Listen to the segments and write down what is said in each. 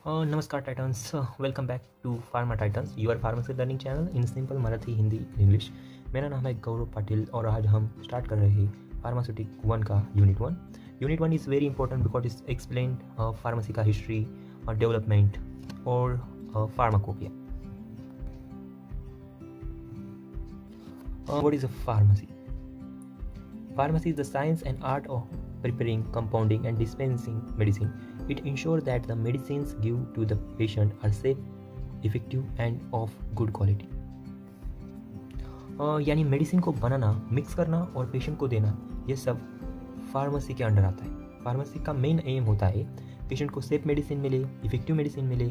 नमस्कार Titans, welcome back to Pharma Titans, your pharmacy learning channel in simple Marathi, Hindi, English. मेरा नाम है गौरव पाटिल और आज हम स्टार्ट कर रहे हैं फार्मास्यूटिक 1 का unit 1। Unit 1 is very important because it's explain pharmacy का हिस्ट्री और डेवलपमेंट और pharmacopoeia. What is a pharmacy? Pharmacy is the science and art of preparing, compounding, and dispensing medicine. It ensures that the medicines given to the patient are safe, effective, and of good quality. यानी medicine को बनाना, mix करना और patient को देना, ये सब pharmacy के under आता है। फार्मेसी का मेन एम होता है पेशेंट को सेफ मेडिसिन मिले, इफेक्टिव मेडिसिन मिले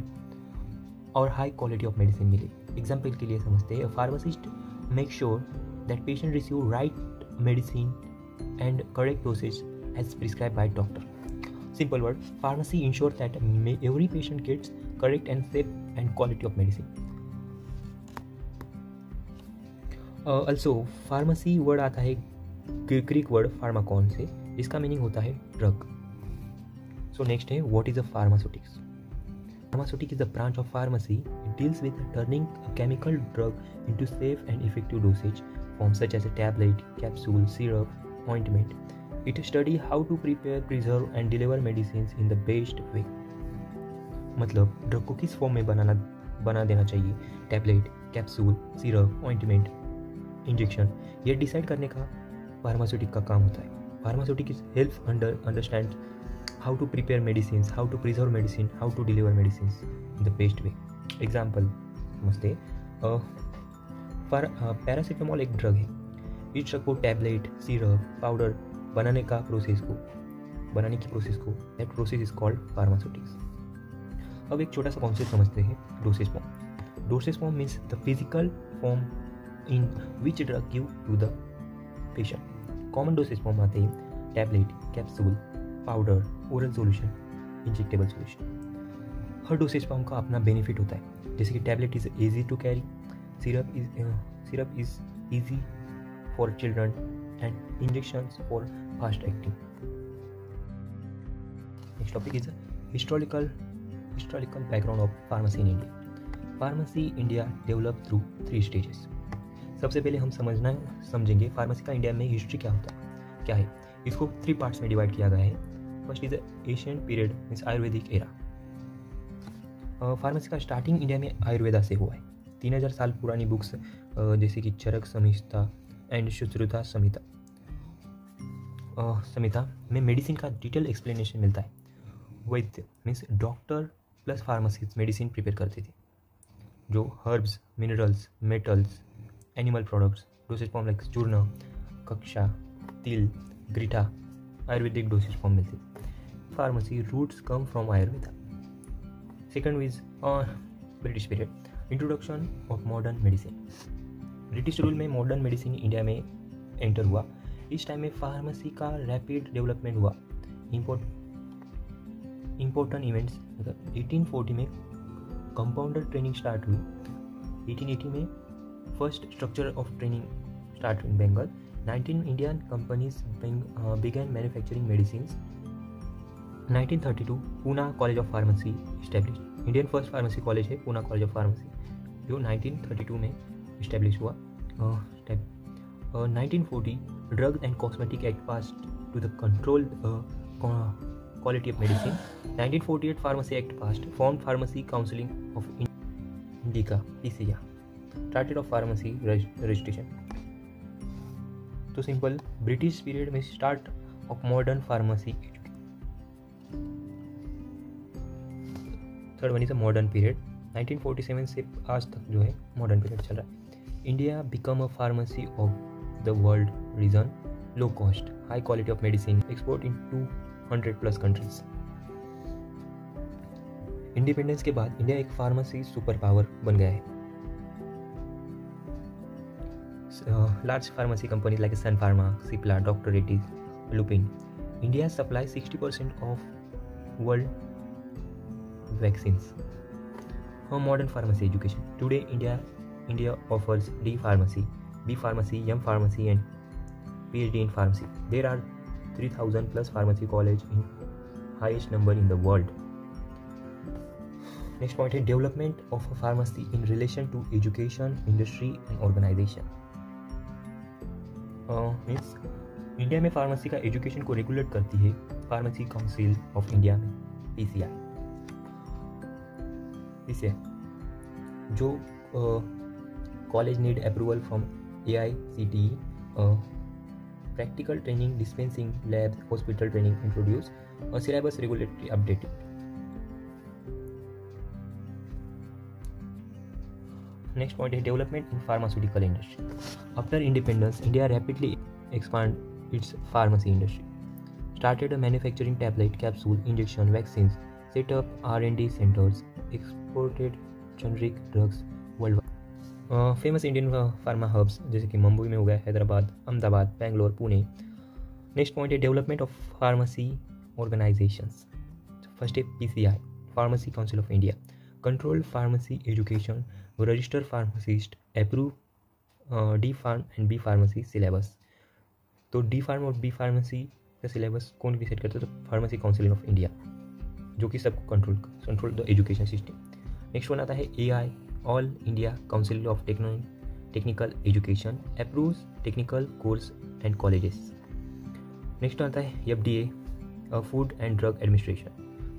और हाई क्वालिटी ऑफ मेडिसिन मिले। एग्जाम्पल के लिए समझते हैं, pharmacist make sure that patient receive right medicine and correct dosage as prescribed by doctor. Simple word, pharmacy ensures that every patient gets correct and safe and quality of medicine. Also pharmacy word आता है Greek word Pharmacon से, इसका meaning होता है drug. So next है, what is a pharmaceutics? Pharmaceutic is a branch of pharmacy. It deals with turning a chemical drug into safe and effective dosage forms such as a tablet, capsule, syrup, ointment. It studies how to prepare, preserve and deliver medicines in the best way. मतलब drug को किस form में बना देना चाहिए, tablet, capsule, syrup, ointment, injection, ये decide करने का फार्मास्यूटिक का काम होता है। Pharmaceutic is help understand how to prepare medicines, how to preserve medicine, how to deliver medicines in the best way. Example समझते, पैरासीटामोल एक ड्रग है। इस ड्रग को टैबलेट, सिरप, पाउडर बनाने की प्रोसेस को that process is called pharmaceutics. अब एक छोटा सा कॉन्सेप्ट समझते हैं, dosage form. Dosage form means the physical form in which drug give to the patient. Common dosage form आते हैं tablet, capsule, powder, oral solution, injectable solution. हर dosage form का अपना बेनिफिट होता है, जैसे कि tablet is easy to carry, syrup is easy for children and injections for fast acting. Next topic is historical background of pharmacy in India. Pharmacy India develop through 3 stages. सबसे पहले हम समझेंगे फार्मेसी का India में history क्या है। इसको 3 parts में डिवाइड किया गया है। First is ancient period means Ayurvedic era. Pharmacy का स्टार्टिंग इंडिया में आयुर्वेदा से हुआ है। 3000 साल पुरानी बुक्स जैसे कि चरक संहिता एंड सुश्रुता संहिता में मेडिसिन का डिटेल एक्सप्लेनेशन मिलता है। वैद्य means doctor plus pharmacist medicine prepare करते थे, जो herbs, minerals, metals, animal products, dosage form like churna, कक्षा, तिल, ग्रीठा, आयुर्वेदिक डोसेज फॉर्म मिलते। Pharmacy roots come from Ayurveda. Second is British period, introduction of modern medicine. British rule में modern medicine India में enter हुआ। इस टाइम में फार्मेसी का रैपिड डेवलपमेंट हुआ। इम्पोर्टेंट इवेंट्स, 1840 में कंपाउंडर ट्रेनिंग स्टार्ट हुई। 1880 में first structure of training start in Bengal. 19 Indian companies began manufacturing medicines. 1932 Pune College of Pharmacy established. Indian first pharmacy college है पूना कॉलेज ऑफ फार्मेसी, जो 1932 में establish हुआ। 1940 drug and cosmetic act passed to the control quality of medicine. 1948 pharmacy act passed, form pharmacy counselling of India, PCA, chartered of pharmacy registration. तो simple British period में start of modern pharmacy. Third one is a modern period, 1947 से आज तक जो है modern period चल रहा है। India become a pharmacy of the world region, low cost, high quality of medicine, export in 200+ countries. Independence के बाद इंडिया एक फार्मेसी सुपर पावर बन गया है। Large pharmacy companies like Sun Pharma, Cipla, Dr. Reddy's, Lupin. India supplies 60% of world vaccines. Modern pharmacy education. Today, India offers D pharmacy, B pharmacy, M pharmacy, and PhD in pharmacy. There are 3,000+ pharmacy colleges in highest number in the world. Next point है development of pharmacy in relation to education, industry and organisation. Means India में pharmacy का education को regulate करती है pharmacy council of India में, PCI. इसे जो college need approval from AICTE, practical training, dispensing, labs, hospital training introduced, syllabus regulatory updated. Next point is development in pharmaceutical industry. After independence, India rapidly expanded its pharmacy industry. Started manufacturing tablet, capsule, injection, vaccines, set up R&D centers, exported generic drugs worldwide. Famous Indian pharma hubs जैसे कि मुंबई में हो गया, Hyderabad, Ahmedabad, Bangalore, Pune. Next point है development of pharmacy organisations. First है PCI, pharmacy council of India, control pharmacy education, register pharmacist, approve D pharm and B pharmacy syllabus. तो D pharm और B pharmacy का सिलेबस कौन डिसाइड करता है? तो फार्मेसी काउंसिल ऑफ इंडिया, जो कि सबको control the education system. Next one आता है AI, all India council of technical education, approves technical course and colleges. Next आता है FDA, food and drug administration,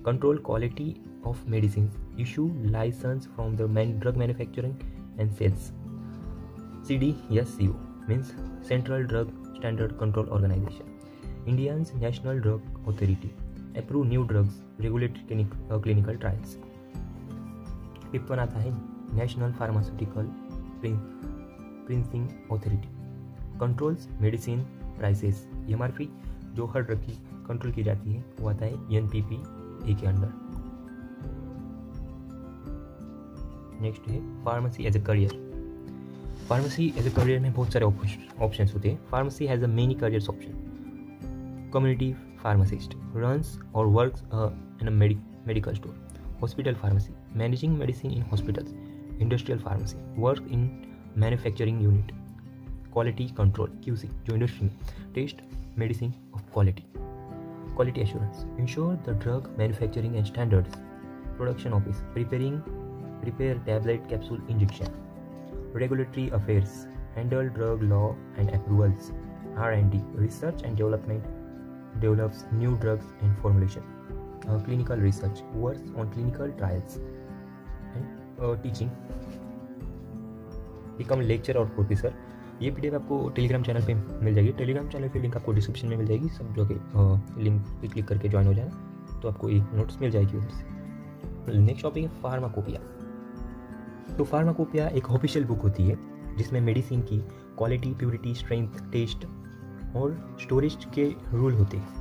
control quality of medicine, issue licence from the drug manufacturing and sales. CDSCO means central drug standard control organisation, Indian national drug authority, approve new drugs, regulatory clinical trials. Fifth one आता है national pharmaceutical pricing authority, controls medicine prices. MRP जो हर drug की control की जाती है वो आता है NPPA के अंडर। नेक्स्ट है pharmacy as a career. Pharmacy as a career में बहुत सारे ऑप्शन होते हैं। Pharmacy has a many careers option. Community pharmacist runs और works in a medical store. Hospital pharmacy managing medicine in hospitals. Industrial pharmacy work in manufacturing unit. Quality control QC जो industry में test medicine of quality. Quality assurance ensure the drug manufacturing and standards. Production office prepare tablet capsule injection. Regulatory affairs handle drug law and approvals. R&D research and development develops new drugs and formulation. Clinical research works on clinical trials. And teaching become lecture और professor. ये PDF आपको Telegram channel पे मिल जाएगी। Telegram channel की link आपको description में मिल जाएगी। सब जो कि लिंक पे क्लिक करके ज्वाइन हो जाना तो आपको एक नोट्स मिल जाएगी उधर से। नेक्स्ट टॉपिक है फार्माकोपिया। तो फार्माकोपिया एक ऑफिशियल बुक होती है जिसमें मेडिसिन की क्वालिटी, प्योरिटी, स्ट्रेंथ, टेस्ट और स्टोरेज के रूल होते हैं।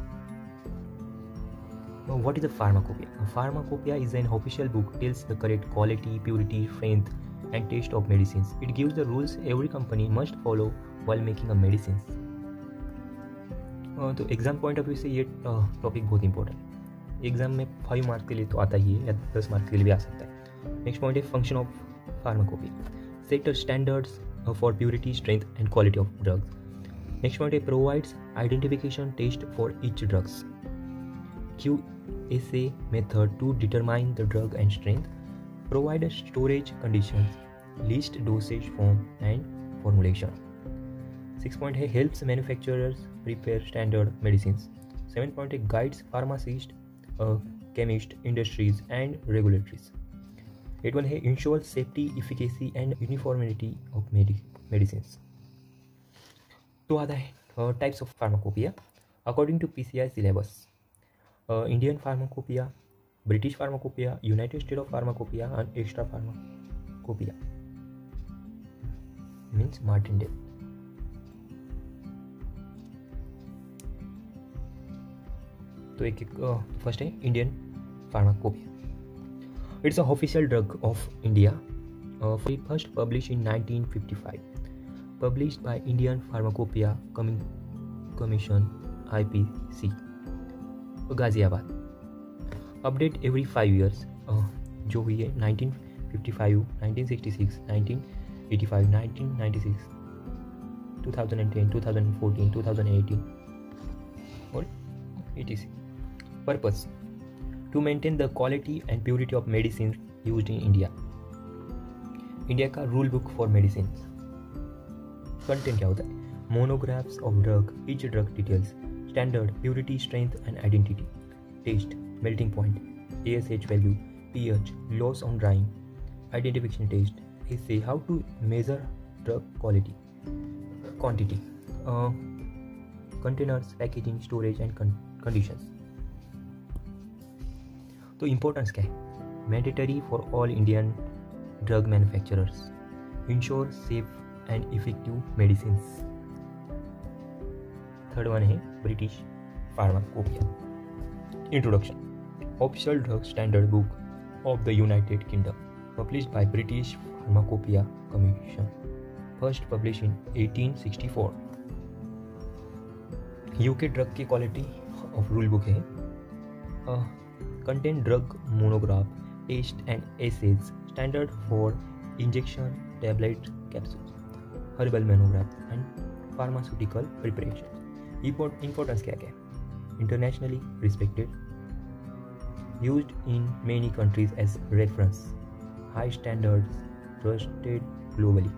What is a pharmacopoeia? A pharmacopoeia is an official book tells the correct quality, purity, strength, and taste of medicines. It gives the rules every company must follow while making a medicines. तो exam point of view से ये topic बहुत important है। Exam में 5 marks के लिए तो आता ही है या 10 मार्क्स के लिए भी आ सकता है। नेक्स्ट पॉइंट है function of pharmacopoeia. Set standards for purity, strength and quality of drugs. Next point है provides identification test for each drugs. QSA method to determine the drug and strength. Provide storage conditions, list dosage form and formulation. 6 point है helps manufacturers prepare standard medicines. 7 point है guides pharmacists, chemists, industries and regulatories. 8 one है ensures safety, efficacy and uniformity of medicines. तो आता है types of pharmacopoeia according to PCI syllabus. Indian pharmacopoeia, British pharmacopoeia, United States of pharmacopoeia and extra pharmacopoeia means Martindale. तो एक first है Indian pharmacopoeia. It's a official drug of India. First publish in 1955, published by Indian pharmacopoeia commission IPC Ghaziabad. Update every 5 years जो हुई है 1955, 1966, 1985, 1996, 2010, 2014, 2018 और etc. Purpose to maintain the quality and purity of medicine used in India. India का rule book for medicine. Content क्या होता है? Monographs of drug, each drug details, standard, purity, strength and identity, test, melting point, ASH value, pH, loss on drying, identification test, essay, how to measure drug quality, quantity, containers, packaging, storage and conditions. तो importance क्या है? Mandatory for all Indian drug manufacturers, ensure safe and effective medicine. Third one है British pharmacopoeia. Introduction. Official drug standard book of the United Kingdom, published by British Pharmacopoeia Commission, first published in 1864. UK drug की quality of rule book है। Contain drug monograph, test and assays, standard for injection, tablet, capsules, herbal monograph and pharmaceutical preparation. Importance क्या है? Internationally respected, used in many countries as reference, high standards, trusted globally.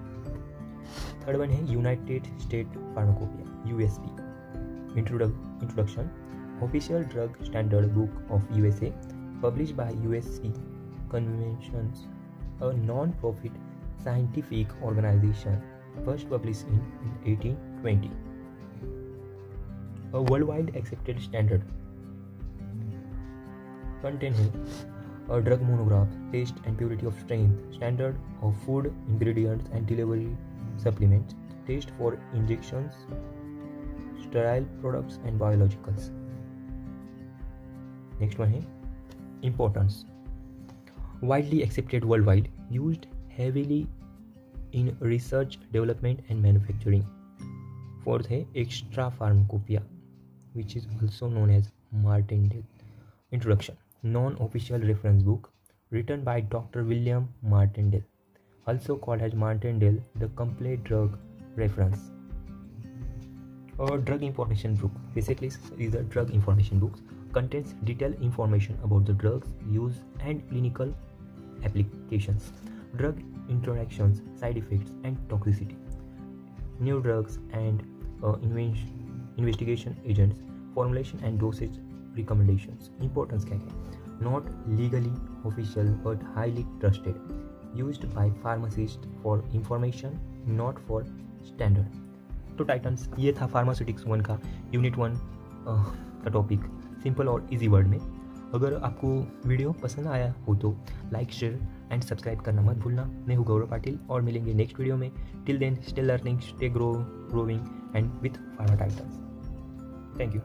Third one है United States Pharmacopoeia, USP. Introduction. Official Drug Standard Book of USA, published by USP Conventions, a non-profit scientific organization, first published in 1820. A worldwide accepted standard. Content है drug monograph, test and purity of strength, standard of food ingredients and delivery supplements, test for injections, sterile products and biologicals. Next one है importance. Widely accepted world wide, used heavily in research, development and manufacturing. Fourth है extra pharmacopoeia, which is also known as Martindale. Introduction. Non-official reference book written by Dr. William Martindale, also called as Martindale, the complete drug reference. Or drug information book basically is a drug information book, contains detailed information about the drugs used and clinical applications, drug interactions, side effects and toxicity, new drugs and investigation agents, formulation and dosage recommendations. Importance क्या है? Not legally official but highly trusted, used by pharmacists for information, not for standard. तो titans ये था pharmaceutics 1 का unit 1 का topic simple और easy word में। अगर आपको वीडियो पसंद आया हो तो लाइक, शेयर एंड सब्सक्राइब करना मत भूलना। मैं हूँ गौरव पाटिल और मिलेंगे नेक्स्ट वीडियो में। Till then stay learning, stay growing and with Pharma Titans. Thank you.